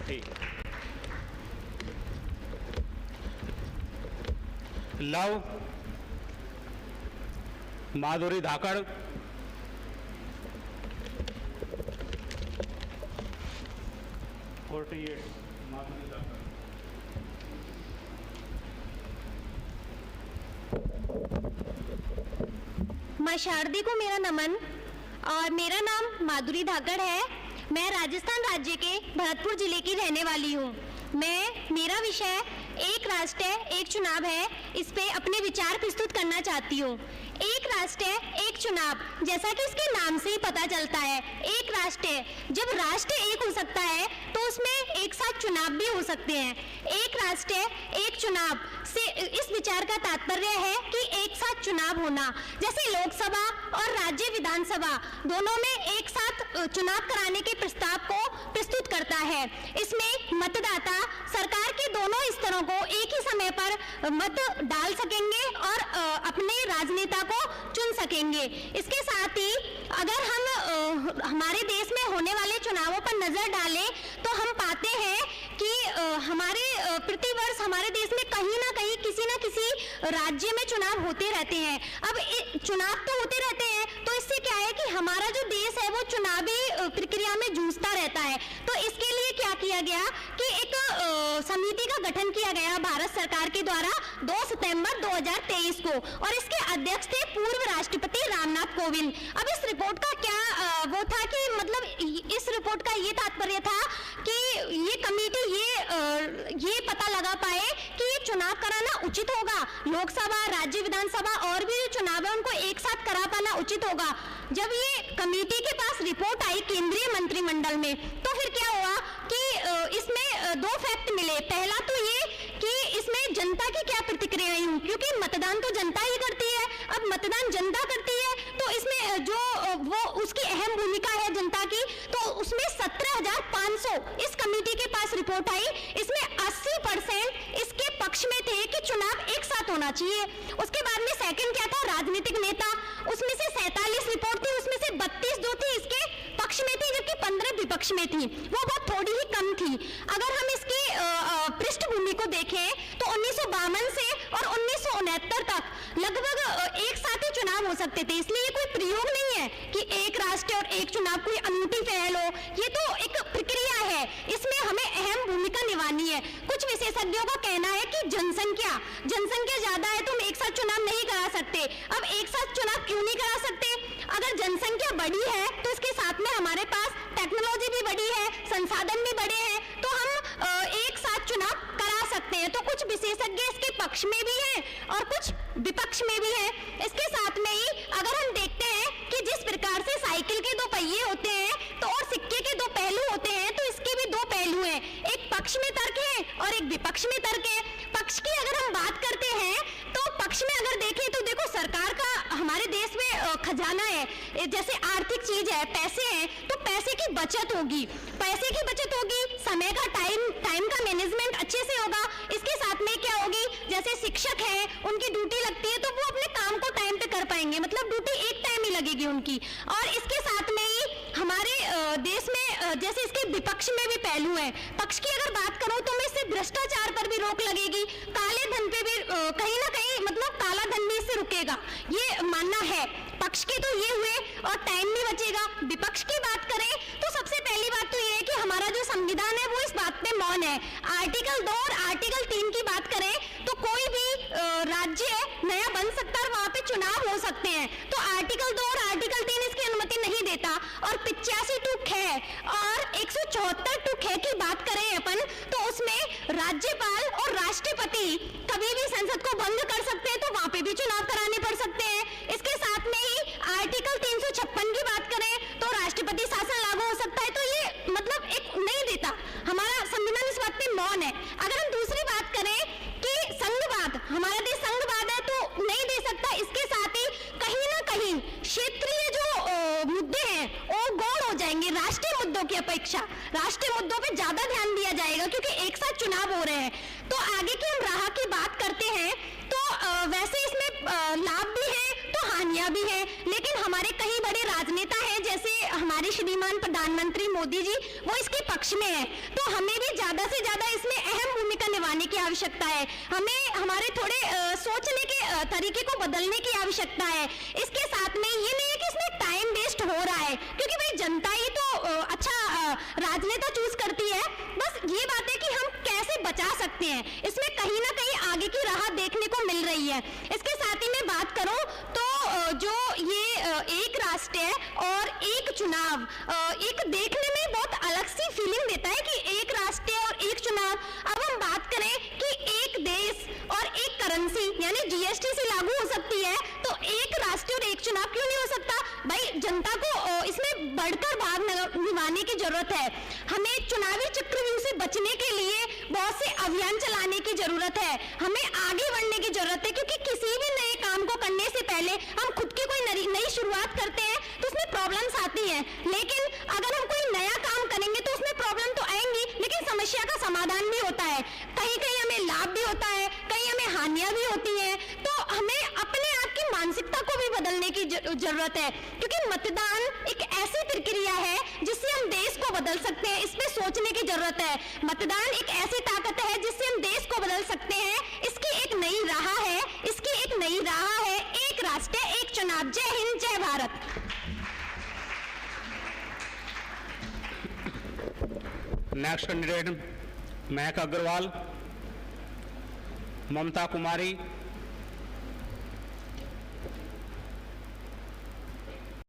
ठीक। लव माधुरी धाकड़, 48 माधुरी धाकड़। माँ शारदी को मेरा नमन। और मेरा नाम माधुरी धाकड़ है। मैं राजस्थान राज्य के भरतपुर जिले की रहने वाली हूँ। मेरा विषय एक राष्ट्र एक चुनाव है, इस पे अपने विचार प्रस्तुत करना चाहती हूँ। एक राष्ट्र एक चुनाव, जैसा कि इसके नाम से ही पता चलता है, एक राष्ट्र, जब राष्ट्र एक हो सकता है तो उसमें एक साथ चुनाव भी हो सकते हैं। एक राष्ट्र एक चुनाव से इस विचार का तात्पर्य है कि एक साथ चुनाव होना, जैसे लोकसभा और राज्य विधानसभा दोनों में एक साथ चुनाव कराने के प्रस्ताव को प्रस्तुत करता है। इसमें मतदाता सरकार के दोनों स्तरों को एक ही समय पर मत डाल सकेंगे और अपने राजनेता को चुन सकेंगे। इसके साथ ही अगर हम हमारे देश में होने वाले चुनावों पर नजर डालें तो हम पाते हैं कि हमारे प्रतिवर्ष हमारे देश में कहीं ना कहीं किसी न किसी राज्य में चुनाव होते रहते हैं। अब चुनाव तो होते रहते हैं, तो इससे क्या है कि हमारा जो देश है वो चुनावी प्रक्रिया में जूझता रहता है। तो इसके लिए क्या किया गया कि एक समिति का गठन किया गया भारत सरकार के द्वारा 2 सितंबर 2023 को, और इसके अध्यक्ष थे पूर्व राष्ट्रपति रामनाथ कोविंद। अब इस रिपोर्ट का क्या वो था कि मतलब इस रिपोर्ट का ये तात्पर्य था कि ये कमेटी ये पता लगा पाए कि ये चुनाव कराना उचित होगा, लोकसभा राज्य विधानसभा और भी जो चुनाव है उनको एक साथ करा पाना उचित होगा। जब ये कमेटी के पास रिपोर्ट आई केंद्रीय मंत्रिमंडल में, तो फिर क्या हुआ कि इसमें 2 फैक्ट मिले। पहला तो ये कि इसमें जनता की क्या प्रतिक्रियाएं हुई, क्योंकि मतदान तो जनता ही करती है। अब मतदान जनता करती है तो इसमें जो वो उसकी अहम भूमिका है जनता की, तो उसमें 17,500 इस कमेटी के पास रिपोर्ट आई। इसमें 80% इसके पक्ष में थे कि चुनाव एक साथ होना चाहिए। उसके बाद में सेकंड क्या था, राजनीतिक नेता, उसमें से 47 रिपोर्ट थी, उसमें से 32 जो थी इसके पक्ष में थी, जबकि 15 विपक्ष में थी। वो बहुत थोड़ी ही कम थी। अगर हम इसकी पृष्ठभूमि को देखें तो 1952 से और 1969 तक लगभग एक साथ ही चुनाव हो सकते थे। इसलिए कोई प्रयोग नहीं है कि एक राष्ट्र और एक चुनाव कोई अनूठी पहल हो, ये तो एक प्रक्रिया है, इसमें हमें अहम भूमिका निभानी है। कुछ विशेषज्ञों का कहना है कि जनसंख्या ज्यादा है तो हम एक साथ चुनाव नहीं करा सकते। अब एक साथ चुनाव क्यों नहीं करा सकते? अगर जनसंख्या बड़ी है तो इसके साथ में हमारे पास टेक्नोलॉजी भी बड़ी है, संसाधन भी बड़े हैं, तो हम एक साथ चुनाव करा सकते हैं। तो कुछ विशेषज्ञ इसके पक्ष में भी हैं और कुछ विपक्ष में भी हैं। इसके साथ में ही अगर हम देखते हैं कि जिस प्रकार से साइकिल के 2 पहिए होते हैं तो और सिक्के के 2 पहलू होते हैं, तो इसके भी 2 पहलू हैं। एक पक्ष में तर्क है और एक विपक्ष में तर्क है। पक्ष की अगर हम बात करते हैं तो पक्ष में अगर देखें तो देखो, सरकार का हमारे देश में खजाना है, जैसे आर्थिक चीज है, पैसे हैं, तो पैसे की बचत होगी, समय का टाइम का मैनेजमेंट अच्छे से होगा। इसके साथ में क्या होगी, जैसे शिक्षक है उनकी ड्यूटी लगती है तो वो अपने काम को टाइम पे कर पाएंगे, मतलब ड्यूटी एक टाइम ही लगेगी उनकी। और इसके साथ में ही हमारे देश में जैसे इसके विपक्ष में भी पहलू है। पक्ष की अगर बात करूं तो मैं इससे भ्रष्टाचार पर भी रोक लगेगी, काले धन पे भी कहीं ना कहीं मतलब काला धन भी इससे रुकेगा, ये मानना है। पक्ष के तो ये हुए और टाइम भी बचेगा। विपक्ष की बात करें तो सबसे पहली बात तो ये है कि हमारा जो संविधान है वो इस बात पे मौन है। आर्टिकल 2 और आर्टिकल 3 की बात करें तो कोई भी राज्य नया बन सकता है और वहां पे चुनाव हो सकते हैं, तो आर्टिकल 2 और आर्टिकल 3 इसकी अनुमति नहीं देता। और 85(ख) और 174(ख) की बात करें अपन तो उसमें राज्यपाल और राष्ट्रपति कभी भी संसद को भंग कर सकते हैं, तो वहां पे भी चुनाव कराने पड़ सकते हैं। इसके साथ में ही आर्टिकल 356 की बात करें तो राष्ट्रपति शासन लागू हो सकता है, तो ये मतलब एक नहीं देता, हमारा संविधान इस बात पे मौन है। अगर हम दूसरी बात करें कि संघवाद, हमारा देश संघवाद है तो नहीं दे सकता। इसके साथ ही कहीं ना कहीं क्षेत्रीय जो मुद्दे हैं वो गौण हो जाएंगे राष्ट्रीय मुद्दों की अपेक्षा। राष्ट्रीय मुद्दों पे ज्यादा ध्यान दिया जाएगा क्योंकि एक साथ चुनाव हो रहे हैं। तो आगे की हम राह की बात करते हैं तो वैसे इसमें लाभ भी है तो हानियां भी है, लेकिन हमारे कई बड़े राजनेता हैं, जैसे हमारे श्रीमान प्रधानमंत्री मोदी जी वो इसके पक्ष में है, तो हमें भी ज्यादा से ज्यादा इसमें अहम भूमिका निभाने की आवश्यकता है। हमें हमारे थोड़े सोचने के तरीके को बदलने की आवश्यकता है। इसके साथ में ये नहीं है कि इसमें टाइम वेस्ट हो रहा है, क्योंकि भाई जनता ही तो अच्छा राजनेता चूज करती है। बस ये बात है कि हम कैसे बचा सकते हैं, इसमें कहीं ना कहीं आगे की राह देखने को मिल रही है। इसके साथ ही मैं बात करूं तो जो ये एक राष्ट्र है और एक चुनाव, एक देखने में बहुत अलग सी फीलिंग देता है कि एक राष्ट्र और एक चुनाव। अब हम बात करें कि एक देश और एक करेंसी यानी जीएसटी से लागू हो सकती है, तो एक राष्ट्र और एक चुनाव क्यों नहीं हो सकता? भाई जनता को इसमें बढ़कर भाग निभाने की जरूरत है। हमें चुनावी चक्रव्यूह से बचने के लिए बहुत से अभियान चलाने की जरूरत है। हमें आगे बढ़ने की जरूरत है, क्योंकि किसी भी नए काम को करने से पहले हम खुद की कोई नई शुरुआत करते हैं तो उसमें प्रॉब्लम्स आती हैं। लेकिन अगर हम कोई नया काम करेंगे तो उसमें प्रॉब्लम तो आएंगी, लेकिन समस्या का समाधान भी होता है। कहीं कहीं हमें लाभ भी होता है, कहीं हमें हानियां भी होती हैं। तो हमें अपने आप की मानसिकता को भी बदलने की जरूरत है, क्योंकि मतदान एक ऐसी प्रक्रिया है जिससे हम देश को बदल सकते हैं। इस पे सोचने की जरूरत है। मतदान एक ऐसी ताकत है जिससे हम देश को बदल सकते हैं। इसकी एक नई राह है, इसकी एक नई राह है एक राष्ट्र एक चुनाव। जय हिंद, जय भारत। नेक्स्ट कैंडिडेट महक अग्रवाल, ममता कुमारी,